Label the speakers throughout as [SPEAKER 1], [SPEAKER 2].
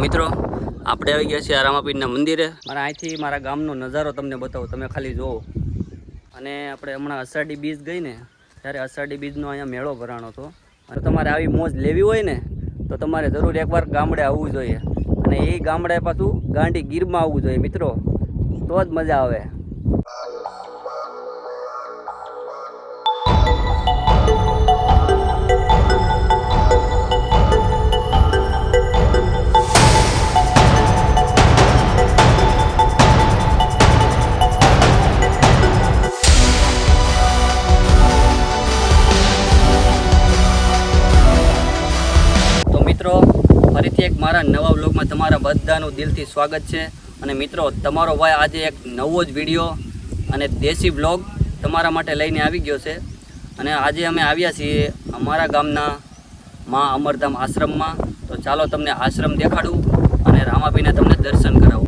[SPEAKER 1] મિત્રો આપણે આવી ગયા છીએ આ રામાપીરના મંદિરે। મારા અહીંથી મારા ગામનો નજારો તમને બતાવું, તમે ખાલી જોવો। અને આપણે હમણાં અષાઢી બીજ ગઈ ને, ત્યારે અષાઢી બીજનો અહીંયા મેળો ભરાણો હતો। અને તમારે આવી મોજ લેવી હોય ને તો તમારે જરૂર એકવાર ગામડે આવવું જોઈએ। અને એ ગામડે પાછું ગાંડી ગીરમાં આવવું જોઈએ મિત્રો, તો જ મજા આવે। ફરીથી એક મારા નવા વ્લોગમાં તમારા બધાનું દિલથી સ્વાગત છે। અને મિત્રો તમારો ભાઈ આજે એક નવો જ વિડીયો અને દેશી વ્લોગ તમારા માટે લઈને આવી ગયો છે। અને આજે અમે આવ્યા છીએ અમારા ગામના મા અમરધામ આશ્રમમાં। તો ચાલો તમને આશ્રમ દેખાડું અને રામાપીને તમને દર્શન કરાવું।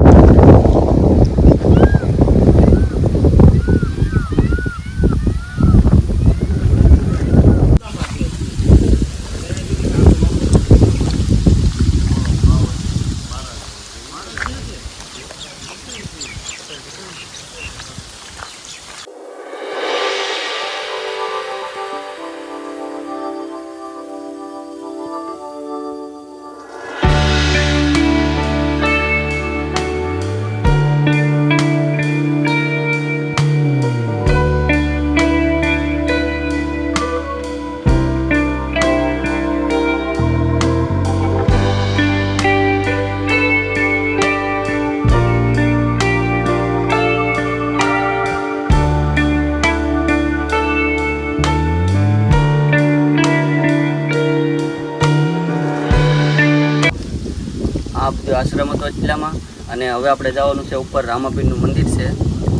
[SPEAKER 1] આ બધું આશ્રમ હતો એટલામાં। અને હવે આપણે જવાનું છે ઉપર, રામાપીરનું મંદિર છે।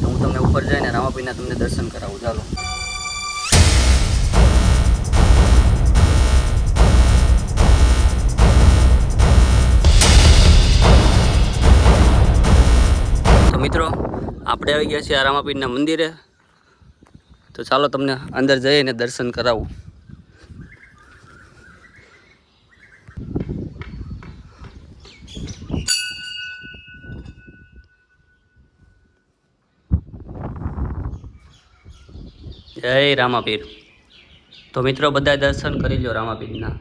[SPEAKER 1] તો હું તમને ઉપર જઈને રામાપીરના તમને દર્શન કરાવું, ચાલો। તો મિત્રો આપણે આવી ગયા છીએ આ રામાપીરના મંદિરે। તો ચાલો તમને અંદર જઈને દર્શન કરાવું। જય રામાપીર। તો મિત્રો બધા દર્શન કરી લો રામાપીરના।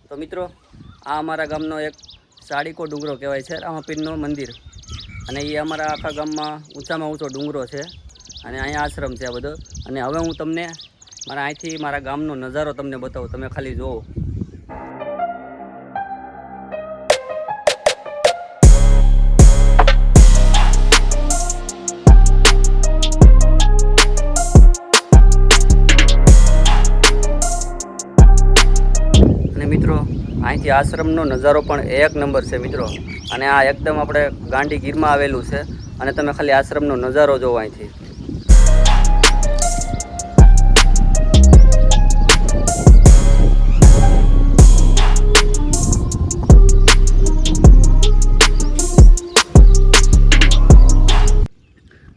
[SPEAKER 1] તો મિત્રો આ અમારા ગામનો એક સાડીકો ડુંગરો કહેવાય છે રામાપીરનો મંદિર। અને એ અમારા આખા ગામમાં ઊંચામાં ઊંચો ડુંગરો છે। અને અહીંયા આશ્રમ છે આ બધો। અને હવે હું તમને મારા અહીંથી મારા ગામનો નજારો તમને બતાવું, તમે ખાલી જોવો। મિત્રો અહીંથી આશ્રમનો નજારો પણ એક નંબર છે મિત્રો। અને આ એકદમ આપણે ગાંડી ગીરમાં આવેલું છે। અને તમે ખાલી આશ્રમનો નજારો જોવો અહીંથી।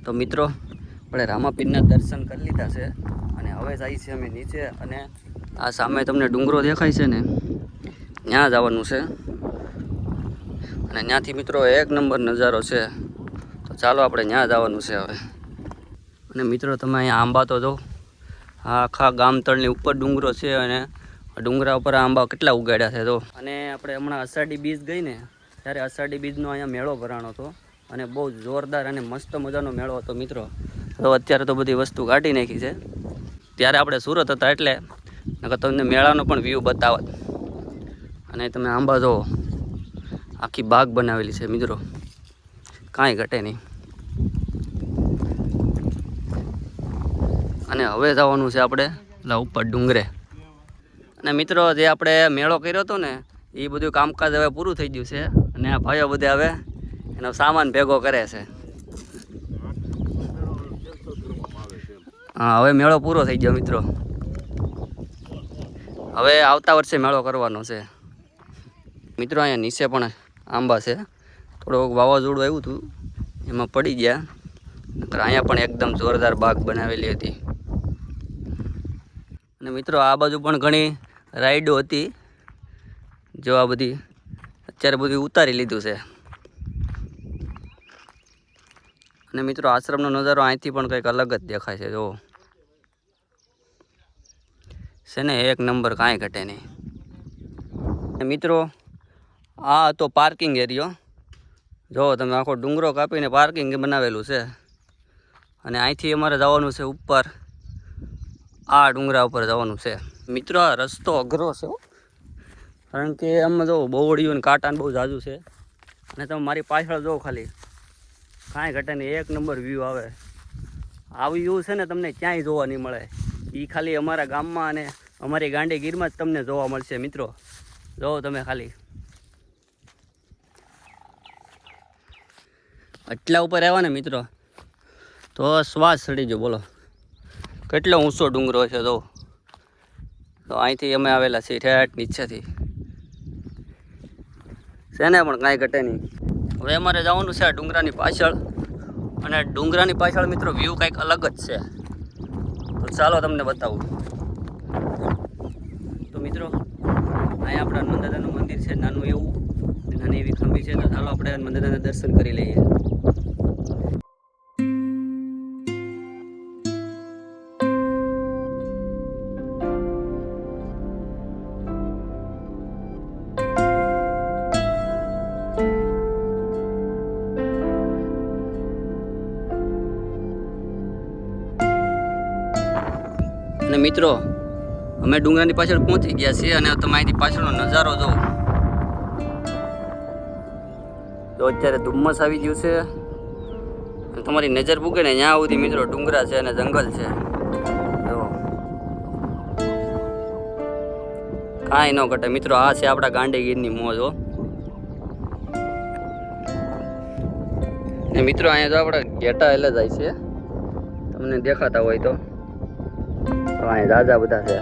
[SPEAKER 1] તો મિત્રો આપણે રામાપીરના દર્શન કરી લીધા છે। અને હવે જઈએ છીએ અમે નીચે। અને આ સામે તમને ડુંગરો દેખાય છે ને, ત્યાં જવાનું છે। અને ત્યાંથી મિત્રો એક નંબર નજારો છે। તો ચાલો આપણે ત્યાં જવાનું છે હવે। અને મિત્રો તમે અહીંયા આંબા તો જો, આ આખા ગામ તળની ઉપર ડુંગરો છે। અને ડુંગરા ઉપર આંબા કેટલા ઉગાડ્યા છે તો। અને આપણે હમણાં અષાઢી બીજ ગઈ ને, ત્યારે અષાઢી બીજનો અહીંયા મેળો ભરાણો હતો। અને બહુ જોરદાર અને મસ્ત મજાનો મેળો હતો મિત્રો। તો અત્યારે તો બધી વસ્તુ કાઢી નાખી છે। ત્યારે આપણે સુરત હતા એટલે નકર તમને મેળાનો પણ વ્યૂ બતાવત। અને તમે આંબા જો, આખી બાગ બનાવેલી છે મિત્રો, કાંઈ ઘટે નહીં। અને હવે જવાનું છે આપણે ઉપર ડુંગરે। અને મિત્રો જે આપણે મેળો કર્યો હતો ને, એ બધું કામકાજ હવે પૂરું થઈ ગયું છે। અને આ ભાઈઓ બધા હવે એનો સામાન ભેગો કરે છે। હા, હવે મેળો પૂરો થઈ ગયો મિત્રો। હવે આવતા વર્ષે મેળો કરવાનો છે મિત્રો। અહીંયા નીચે પણ આંબા છે, થોડોક વાવાઝોડું આવ્યું હતું એમાં પડી ગયા, નકર અહીંયા પણ એકદમ જોરદાર બાગ બનાવેલી હતી। અને મિત્રો આ બાજુ પણ ઘણી રાઈડો હતી જો આ બધી અત્યારે બધું ઉતારી લીધું છે. અને મિત્રો આશ્રમનો નજારો અહીંથી પણ કંઈક અલગ જ દેખાય છે. જો છે ને એક નંબર, કાંઈ ઘટે નહીં. મિત્રો આ હતો પાર્કિંગ એરિયો. જો તમે આખો ડુંગરો કાપીને પાર્કિંગ બનાવેલું છે. અને અહીંથી અમારે જવાનું છે ઉપર, આ ડુંગરા ઉપર જવાનું છે. મિત્રો આ રસ્તો અઘરો છે કારણ કે આમાં જો બોવડીઓ ને કાંટા બહુ ઝાઝું છે. અને તમે મારી પાછળ જો ખાલી, કાંઈ ઘટે નહીં, એક નંબર વ્યૂ આવે. આવું વ્યૂ છે ને તમને ક્યાંય જોવા નહીં મળે. એ ખાલી અમારા ગામમાં અને અમારી ગાંડીગીરમાં જ તમને જોવા મળશે. મિત્રો જો તમે ખાલી આટલા ઉપર આવ્યા ને મિત્રો તો શ્વાસ ચડી ગયો. બોલો કેટલો ઊંચો ડુંગરો છે. તો અહીંથી અમે આવેલા છીએ ઠેઠ નીચેથી છે ને, પણ કાંઈ ઘટે નહીં. હવે અમારે જવાનું છે આ ડુંગરાની પાછળ. અને ડુંગરાની પાછળ મિત્રો વ્યૂ કંઈક અલગ જ છે. તો ચાલો તમને બતાવું. તો મિત્રો અહીંયા આપણા હનુમાન મંદિર છે, નાનું એવું, નાની એવી ખંભી છે. તો ચાલો આપણે હનુમાન દાદાના દર્શન કરી લઈએ. અને મિત્રો અમે ડુંગરાની પાછળ પહોંચી ગયા છીએ. અને તમે અહીંથી પાછળનો નજારો જુઓ. તો અત્યારે ધુમ્મસ આવી ગયું છે. અને તમારી નજર પૂગે ને ત્યાં સુધી મિત્રો ડુંગરા છે અને જંગલ છે. જો કાંઈ ન ઘટે મિત્રો. આ છે આપણા ગાંડીગીરની મોજ. હો ને મિત્રો અહીંયા તો આપણે ઘેટા એટલે જાય છે, તમને દેખાતા હોય તો. અહીંયા દાદા બધા છે.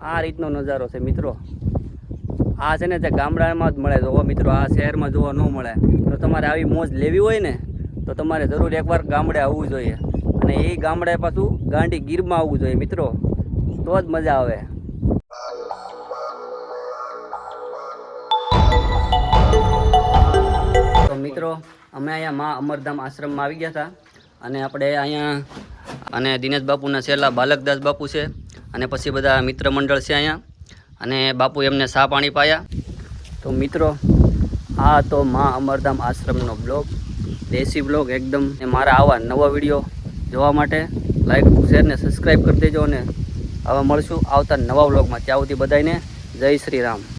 [SPEAKER 1] આ રીતનો નજારો છે મિત્રો. આ છે ને તે ગામડામાં જ મળે. જો મિત્રો આ શહેરમાં જોવા ન મળે. તો તમારે આવી મોજ લેવી હોય ને તો તમારે જરૂર એકવાર ગામડે આવવું જોઈએ. અને એ ગામડે પાછું ગાંડીગીરમાં આવવું જોઈએ મિત્રો, તો જ મજા આવે. તો મિત્રો અમે અહીંયા મા અમરધામ આશ્રમમાં આવી ગયા હતા. અને આપણે અહીંયા અને દિનેશ બાપુના છેલ્લા બાલકદાસ બાપુ છે. અને પછી બધા મિત્ર મંડળ છે અહીંયા. અને બાપુ એમને ચા પાણી પાયા. તો મિત્રો આ તો મા અમરધામ આશ્રમનો બ્લોગ, દેશી બ્લોગ એકદમ. મારા આવા નવા વિડીયો જોવા માટે લાઈક, શેર ને સબસ્ક્રાઈબ કરી દેજો. અને હવે મળશું આવતા નવા બ્લોગમાં. ત્યાં સુધી બધાને જય શ્રી રામ.